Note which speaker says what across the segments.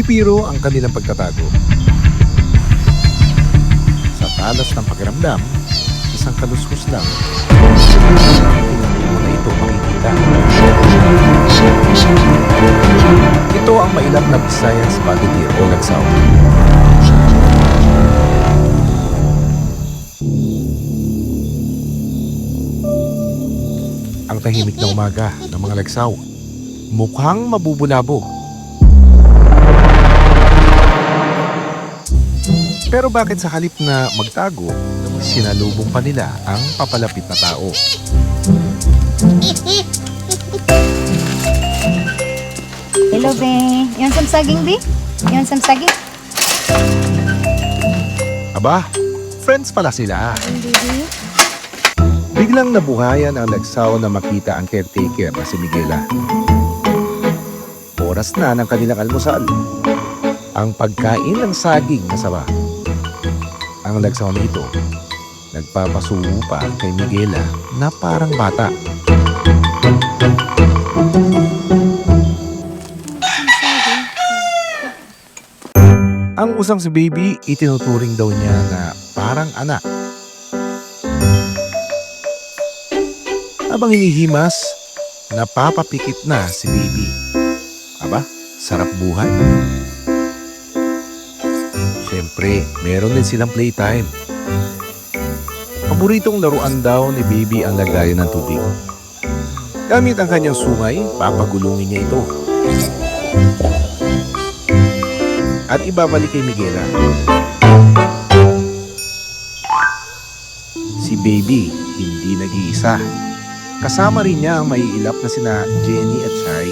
Speaker 1: biro ang kanilang pagtatago. Sa talas ng pakiramdam, isang kaluskos lang. Hindi mo na ito makikita. Ito ang mailap na Visayan Spotted Deer o Lagsaw. Ang tahimik na umaga ng mga Lagsaw, mukhang mabubulabog. Pero bakit sa halip na magtago, sinalubong pa nila ang papalapit na tao?
Speaker 2: Hello, be. Yan saging, be? Yan saging?
Speaker 1: Aba, friends pala sila.
Speaker 2: Baby.
Speaker 1: Biglang nabuhayan ang Lagsaw na makita ang caretaker na si Miguela. Oras na ng kanilang almusal. Ang pagkain ng saging na saba. Ang Lagsaw na ito, nagpapasubo pa kay Miguela na parang bata. Ang usang si Baby, itinuturing daw niya na parang anak. Habang hinihimas, napapapikit na si Baby. Aba, sarap buhay. Siyempre, meron din silang playtime. Paboritong laruan daw ni Baby ang lagayan ng tubig. Gamit ang kanyang sungay, papagulungin niya ito. At ibabalik kay Miguela. Si Baby, hindi nag-iisa. Kasama rin niya ang maiilap na sina Jenny at Shai.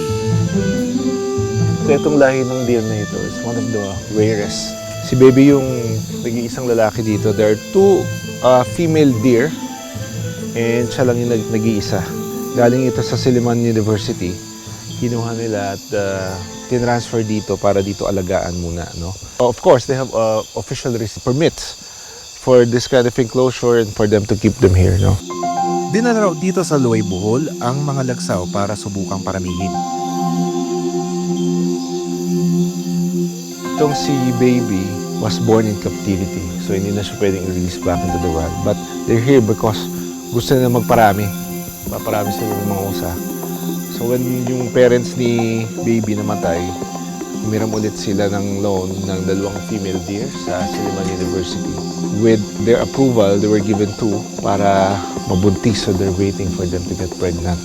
Speaker 3: So itong lahi ng deer na ito is one of the rarest. Si Baby yung nag-iisang lalaki dito. There are two female deer and siya lang yung nag-iisa. Galing ito sa Silliman University. Kinuha nila at tinransfer dito para dito alagaan muna. No? Of course, they have official permits for this kind of enclosure and for them to keep them here. No?
Speaker 1: Dinala raw dito sa Luay Bohol ang mga Lagsaw para subukang paramihin.
Speaker 3: Itong si Baby was born in captivity. So hindi na siya pwedeng i-release back into the wild. But they're here because gusto nila magparami. Paparami sila ng mga usa. So when yung parents ni Baby namatay, humiram ulit sila ng loan ng 2 female deer sa Silliman University. With their approval, they were given 2 para mabuntis. So they're waiting for them to get pregnant.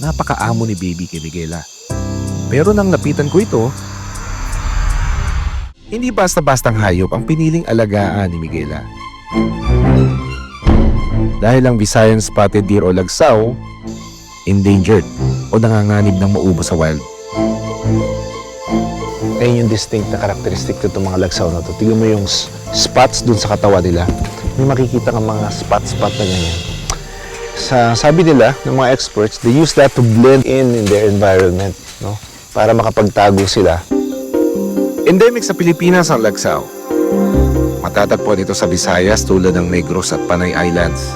Speaker 1: Napakaamo ni Baby kay Miguela. Pero nang lapitan ko ito, hindi basta-bastang hayop ang piniling alagaan ni Miguela. Dahil ang Visayan Spotted Deer o Lagsaw, endangered o nanganganib ng maubo sa wild.
Speaker 3: Ayun yung distinct na karakteristik nito mga Lagsaw na to. Tignan mo yung spots dun sa katawan nila. May makikita kang mga spot na ganyan. Sabi nila ng mga experts, they use that to blend in their environment, no? Para makapagtago sila.
Speaker 1: Endemic sa Pilipinas ang Lagsaw. Matatagpuan ito sa Visayas tulad ng Negros at Panay Islands.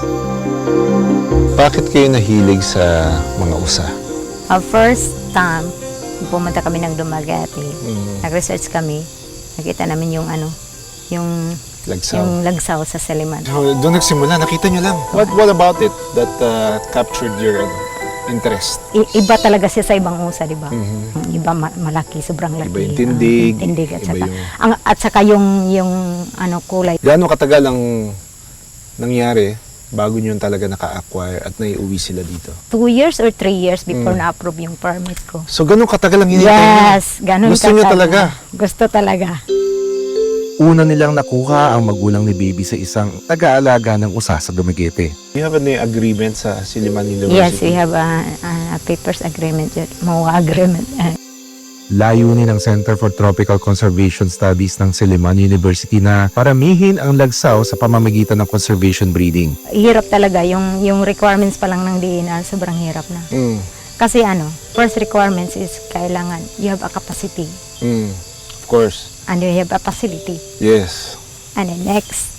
Speaker 3: Bakit kayo nahilig sa mga usa?
Speaker 2: First time, pumunta kami ng Dumaguete. Nag-research kami. Nakita namin yung yung Lagsaw sa Silliman.
Speaker 3: So, doon nagsimula, nakita nyo lang. What about it that captured your interest?
Speaker 2: Iba talaga siya sa ibang usa, di ba? Iba malaki, sobrang laki.
Speaker 3: Iba yung tindig.
Speaker 2: Tindig at
Speaker 3: iba
Speaker 2: saka,
Speaker 3: yung...
Speaker 2: at saka yung kulay.
Speaker 3: Gaano katagal ang nangyari bago nyo talaga naka-acquire at naiuwi sila dito?
Speaker 2: 2 years or 3 years before na-approve yung permit ko.
Speaker 3: So, ganun katagal ang hinintay nyo?
Speaker 2: Yes, ganun
Speaker 3: Gusto nyo talaga?
Speaker 2: Gusto talaga.
Speaker 1: Una nilang nakuha ang magulang ni Baby sa isang taga-alaga ng usa sa Dumaguete.
Speaker 3: You have an agreement sa Silliman University?
Speaker 2: Yes, we have a papers agreement, MOA agreement.
Speaker 1: Layunin ng Center for Tropical Conservation Studies ng Silliman University na paramihin ang Lagsaw sa pamamagitan ng conservation breeding.
Speaker 2: Hirap talaga, yung requirements pa lang ng DNR, sobrang hirap na. Kasi first requirements is kailangan you have a capacity.
Speaker 3: Of course.
Speaker 2: And you have a facility.
Speaker 3: Yes.
Speaker 2: And then next,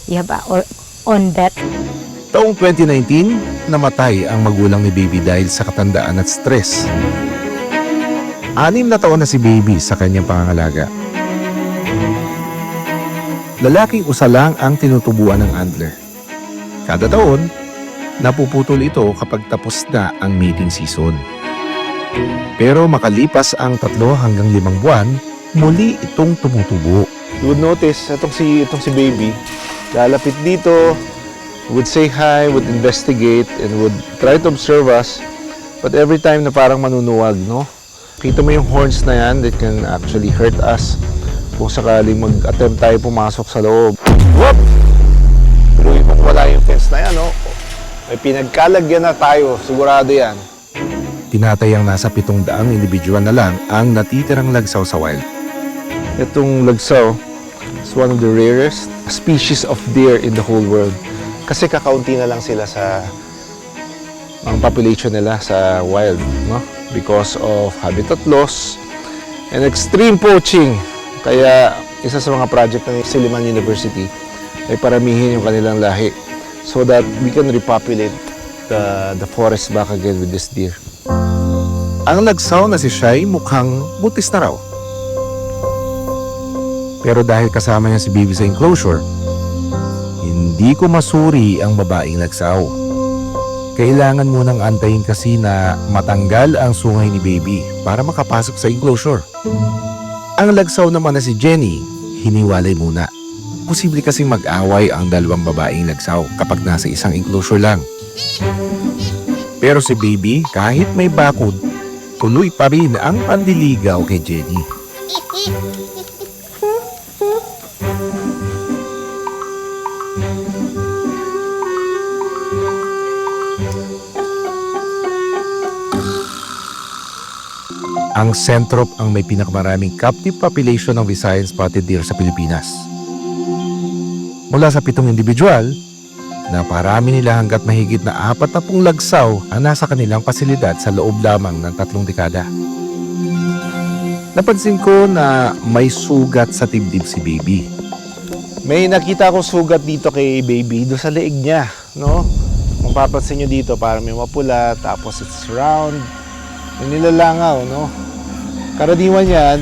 Speaker 2: you have a on bet.
Speaker 1: Taong 2019, namatay ang magulang ni Baby dahil sa katandaan at stress. 6 na taon na si Baby sa kanyang pangangalaga. Lalaking usa lang ang tinutubuan ng antler. Kada taon, napuputol ito kapag tapos na ang mating season. Pero makalipas ang 3 hanggang 5 buwan, muli itong tumutubo.
Speaker 3: You would notice, itong si Baby, lalapit dito, would say hi, would investigate, and would try to observe us. But every time na parang manunuwag, no? Kita mo yung horns na yan that can actually hurt us kung sakaling mag-attempt tayo pumasok sa loob. Whoop! Tuloy mong wala yung fence na yan, no? May pinagkalagyan na tayo, sigurado yan.
Speaker 1: Tinatayang nasa 700 individual na lang ang natitirang lagsaw sa wild.
Speaker 3: Itong lagsaw is one of the rarest species of deer in the whole world. Kasi kakaunti na lang sila sa ang population nila sa wild, no? Because of habitat loss and extreme poaching. Kaya isa sa mga project ng Silliman University ay paramihin yung kanilang lahi so that we can repopulate the forest back again with this deer.
Speaker 1: Ang lagsaw na si Shai mukhang butis na raw. Pero dahil kasama niya si Baby sa enclosure, hindi ko masuri ang babaeng lagsaw. Kailangan munang antayin kasi na matanggal ang sungay ni Baby para makapasok sa enclosure. Ang lagsaw naman na si Jenny, hiniwalay muna. Posible kasing mag-away ang 2 babaeng lagsaw kapag nasa isang enclosure lang. Pero si Baby, kahit may bakod, tuloy pa rin ang pandiligaw kay Jenny. Ang Centrop ang may pinakamaraming captive population ng Visayan spotted deer sa Pilipinas. Mula sa 7 individual, naparami nila hanggat mahigit na 40 lagsaw ang nasa kanilang pasilidad sa loob lamang ng 3 dekada. Napansin ko na may sugat sa dibdib si Baby.
Speaker 3: May nakita ko sugat dito kay Baby, doon sa leeg niya, no? Kung papansin nyo dito, parang may mapula, tapos it's round, may nilalangaw, no? Karaniwan yan,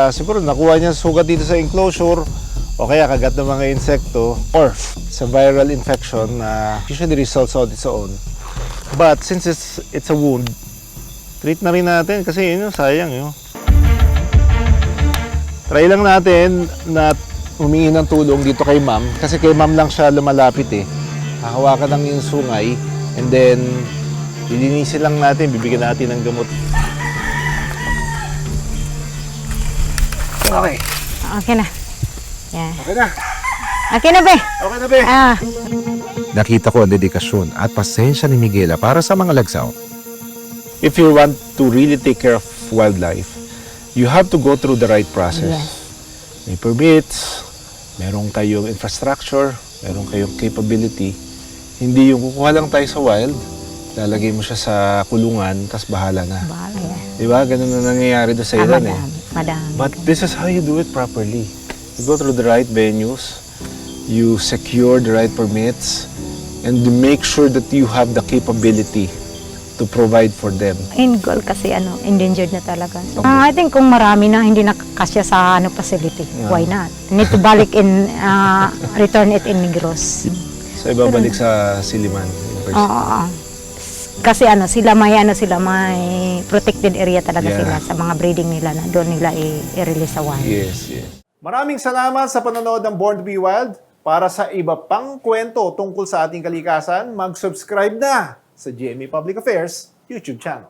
Speaker 3: siguro nakuha niya sugat dito sa enclosure, o kaya kagat ng mga insekto, or sa viral infection na usually results on its own. But since it's a wound, treat na rin natin kasi yun, sayang yun. Try lang natin na humingi ng tulong dito kay ma'am. Kasi kay ma'am lang siya lumalapit eh. Hahawakan lang yung sungay. And then, lilinisin lang natin. Bibigyan natin ng gamot. Okay.
Speaker 2: Okay na. Yeah.
Speaker 3: Okay na.
Speaker 2: Okay na, be.
Speaker 3: Okay na, be.
Speaker 1: Nakita ko ang dedikasyon at pasensya ni Miguela para sa mga lagsaw.
Speaker 3: If you want to really take care of wildlife, you have to go through the right process.
Speaker 2: Yes.
Speaker 3: May permits, meron kayong infrastructure, meron kayong capability. Hindi yung kukuha lang tayo sa wild, lalagay mo siya sa kulungan, tas bahala na.
Speaker 2: Bahala yan.
Speaker 3: Diba? Ganun na nangyayari doon sa ilan eh.
Speaker 2: Madami.
Speaker 3: But this is how you do it properly. You go through the right venues, you secure the right permits, and you make sure that you have the capability to provide for them.
Speaker 2: In goal kasi endangered na talaga. So, I think kung marami na hindi nakakasya sa facility, why not? Need to balik in, return it in Negros.
Speaker 3: So ibabalik sa Silliman University.
Speaker 2: Oo. Kasi sila may protected area talaga
Speaker 3: Yeah.
Speaker 2: sila sa mga breeding nila na doon nila i-release sa wild.
Speaker 3: Yes, yes.
Speaker 4: Maraming salamat sa panonood ng Born to be Wild. Para sa iba pang kwento tungkol sa ating kalikasan, mag-subscribe na sa GMA Public Affairs YouTube channel.